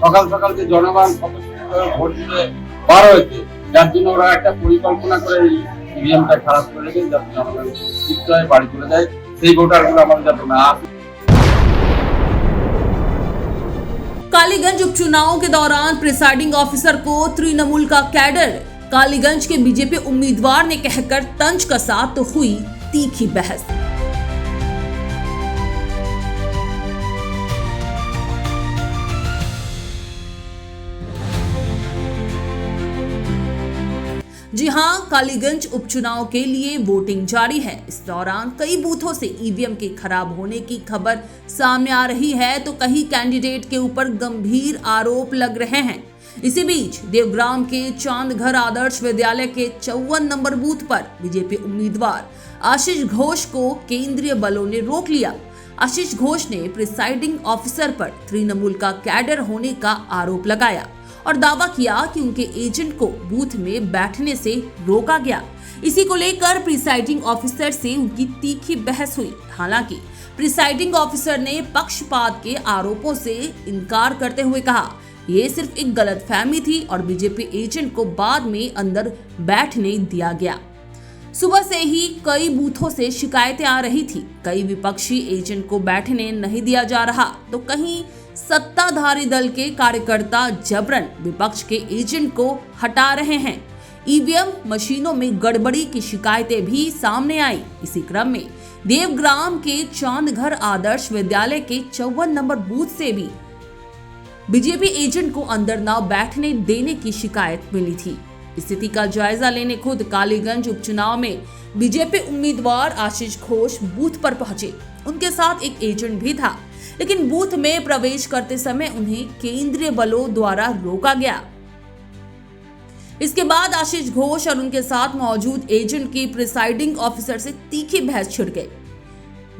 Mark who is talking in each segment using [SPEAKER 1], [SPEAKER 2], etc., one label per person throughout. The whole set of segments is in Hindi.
[SPEAKER 1] সকাল সকাল যে জনগণ ভোট দিতে বার হয়েছে, যার জন্য ওরা একটা পরিকল্পনা করে ইভিএমটা খারাপ করে রেখেছে, যাতে জনগণ সুস্থ হয়ে বাড়ি চলে যায়। সেই ভোটারগুলো আমাদের যাতে না আসে।
[SPEAKER 2] कालीगंज उपचुनाव के दौरान प्रिसाइडिंग ऑफिसर को तृणमूल का कैडर, कालीगंज के बीजेपी उम्मीदवार ने कहकर तंज कसा तो हुई तीखी बहस। जी हां, कालीगंज उपचुनाव के लिए वोटिंग जारी है। इस दौरान कई बूथों से ईवीएम के खराब होने की खबर सामने आ रही है, तो कई कैंडिडेट के ऊपर गंभीर आरोप लग रहे हैं। इसी बीच देवग्राम के चांदघर आदर्श विद्यालय के 54 नंबर बूथ पर बीजेपी उम्मीदवार आशीष घोष को केंद्रीय बलों ने रोक लिया। आशीष घोष ने प्रिसाइडिंग ऑफिसर पर तृणमूल का कैडर होने का आरोप लगाया और दावा किया कि उनके एजेंट को बूथ में बैठने से रोका गया। इसी को लेकर प्रिसाइडिंग ऑफिसर से उनकी तीखी बहस हुई। हालांकि प्रिसाइडिंग ऑफिसर ने पक्षपात के आरोपों से इनकार करते हुए कहा, ये सिर्फ एक गलतफहमी थी और बीजेपी एजेंट को बाद में अंदर बैठने दिया गया। सुबह से ही कई बूथों से शिकायतें आ रही थी। कई विपक्षी एजेंट को बैठने नहीं दिया जा रहा, तो कहीं सत्ताधारी दल के कार्यकर्ता जबरन विपक्ष के एजेंट को हटा रहे हैं। ईवीएम मशीनों में गड़बड़ी की शिकायतें भी सामने आई। इसी क्रम में देवग्राम के चांदघर आदर्श विद्यालय के 54 नंबर बूथ से भी बीजेपी एजेंट को अंदर न बैठने देने की शिकायत मिली थी। स्थिति का जायजा लेने खुद कालीगंज उपचुनाव में बीजेपी उम्मीदवार आशीष घोष बूथ पर पहुंचे। उनके साथ एक एजेंट भी था, लेकिन बूथ में प्रवेश करते समय उन्हें केंद्रीय बलों द्वारा रोका गया। इसके बाद आशीष घोष और उनके साथ मौजूद एजेंट की प्रिसाइडिंग ऑफिसर से तीखी बहस छिड़ गई।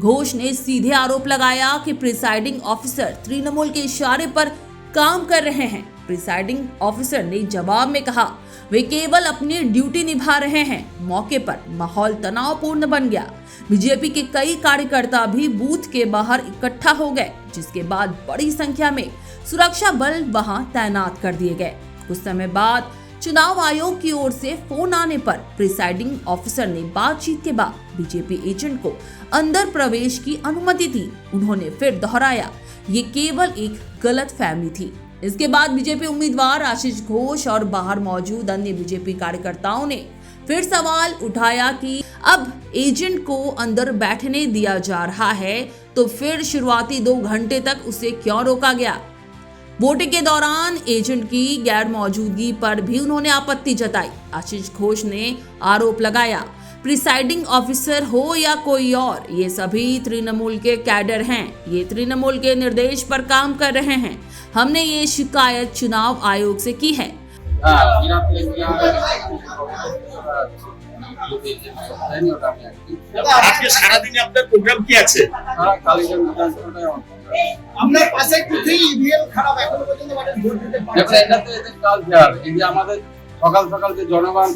[SPEAKER 2] घोष ने सीधे आरोप लगाया कि प्रिसाइडिंग ऑफिसर तृणमूल के इशारे पर काम कर रहे हैं। प्रिसाइडिंग ऑफिसर ने जवाब में कहा, वे केवल अपनी ड्यूटी निभा रहे हैं। मौके पर माहौल तनावपूर्ण बन गया। बीजेपी के कई कार्यकर्ता भी बूथ के बाहर इकट्ठा हो गए, जिसके बाद बड़ी संख्या में सुरक्षा बल वहां तैनात कर दिए गए। कुछ समय बाद चुनाव आयोग की ओर से फोन आने पर प्रिसाइडिंग ऑफिसर ने बातचीत के बाद बीजेपी एजेंट को अंदर प्रवेश की अनुमति दी। उन्होंने फिर दोहराया, ये केवल एक गलतफहमी थी। इसके बाद बीजेपी उम्मीदवार आशीष घोष और बाहर मौजूद अन्य बीजेपी कार्यकर्ताओं ने फिर सवाल उठाया कि अब एजेंट को अंदर बैठने दिया जा रहा है, तो फिर शुरुआती 2 घंटे तक उसे क्यों रोका गया। वोटिंग के दौरान एजेंट की गैर मौजूदगी पर भी उन्होंने आपत्ति जताई। आशीष घोष ने आरोप लगाया, प्रिसाइडिंग ऑफिसर हो या कोई और, ये सभी तृणमूल के कैडर हैं। ये तृणमूल के निर्देश पर काम कर रहे हैं। हमने ये शिकायत चुनाव आयोग से की है।
[SPEAKER 3] আজকে সারা দিনে আপনার প্রোগ্রাম কি আছে? আপনার পাশে কোথায় ইভিএম খারাপ, এখনো পর্যন্ত মানে ভোট দিতে পারছে না।
[SPEAKER 1] এটাতে এদের কালচার, এই যে আমাদের সকাল সকাল যে জনগণ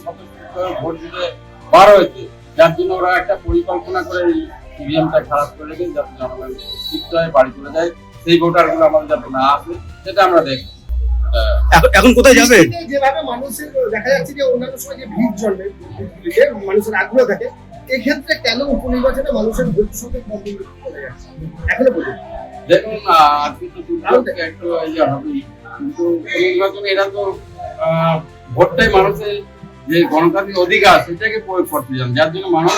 [SPEAKER 1] ভোট দিতে বার হয়েছে, যার জন্য ওরা একটা পরিকল্পনা করে ইভিএমটা খারাপ করে রেখেছে, যাতে জনগণ সুস্থ হয়ে বাড়ি চলে যায়। সেই ভোটারগুলো আমাদের যাতে না আসে, সেটা আমরা দেখি।
[SPEAKER 3] এখন কোথায় যাবে? যেভাবে মানুষের দেখা যাচ্ছে যে অন্যান্য সময় যে ভিড় জন্মে, মানুষের আগ্রহ থাকে, এক্ষেত্রে কেন উপনির্বাচনে মানুষের ভোট সংখ্যা কম চলে যাচ্ছে এখনো পর্যন্ত?
[SPEAKER 1] দেখুন, আজকে তো একটু ইয়ে হবে, কিন্তু নির্বাচনে এরা তো ভোটটাই মানুষের যে গণতান্ত্রিক অধিকার, সেটাকে প্রয়োগ করতে যান, যার জন্য মানুষ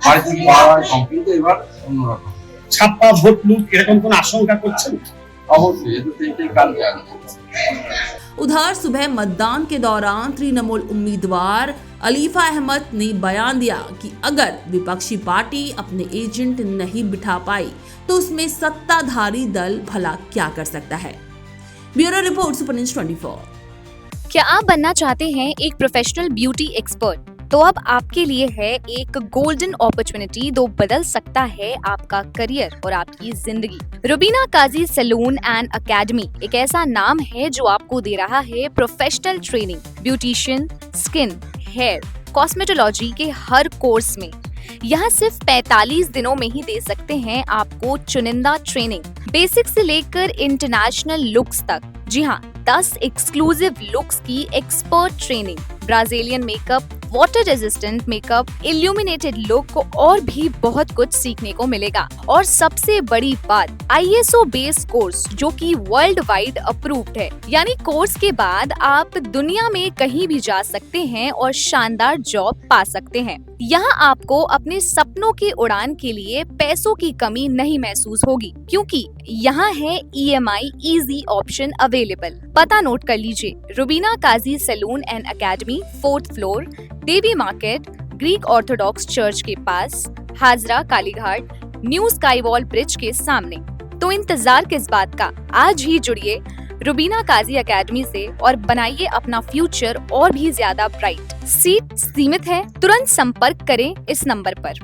[SPEAKER 1] বাড়ি থেকে পাওয়া হয় কম। কিন্তু এবার অন্যরকম
[SPEAKER 3] ছাপ্পা ভোট লুট এরকম কোন আশঙ্কা করছেন?
[SPEAKER 1] অবশ্যই, এটা তো কালচার।
[SPEAKER 2] उधर सुबह मतदान के दौरान तृणमूल उम्मीदवार अलीफा अहमद ने बयान दिया कि अगर विपक्षी पार्टी अपने एजेंट नहीं बिठा पाई, तो उसमें सत्ताधारी दल भला क्या कर सकता है। Bureau report, super news 24।
[SPEAKER 4] क्या आप बनना चाहते हैं एक प्रोफेशनल ब्यूटी एक्सपर्ट? तो अब आपके लिए है एक गोल्डन अपॉर्चुनिटी जो बदल सकता है आपका करियर और आपकी जिंदगी। Rubina Kazi salon and academy एक ऐसा नाम है जो आपको दे रहा है professional training, beautician, skin, hair, cosmetology के हर कोर्स में। यहाँ सिर्फ 45 दिनों में ही दे सकते हैं आपको चुनिंदा ट्रेनिंग, बेसिक से लेकर इंटरनेशनल लुक्स तक। जी हाँ, 10 एक्सक्लूसिव लुक्स की expert training, Brazilian makeup, water resistant makeup, illuminated look और भी बहुत कुछ सीखने को मिलेगा। और सबसे बड़ी बात, ISO बेस्ड कोर्स जो कि वर्ल्ड वाइड अप्रूव्ड है, यानी कोर्स के बाद आप दुनिया में कहीं भी जा सकते हैं और शानदार जॉब पा सकते हैं। यहाँ आपको अपने सपनों की उड़ान के लिए पैसों की कमी नहीं महसूस होगी, क्योंकि यहाँ है EMI इजी ऑप्शन अवेलेबल। पता नोट कर लीजिए, Rubina Kazi salon and academy, 4th floor, Devi market, Greek Orthodox church के पास, Hazra Kalighat, new sky wall bridge के सामने। तो इंतजार किस बात का, आज ही जुड़िए रुबीना काजी एकेडमी से और बनाइए अपना फ्यूचर और भी ज्यादा ब्राइट। सीट सीमित है, तुरंत संपर्क करें इस नंबर पर।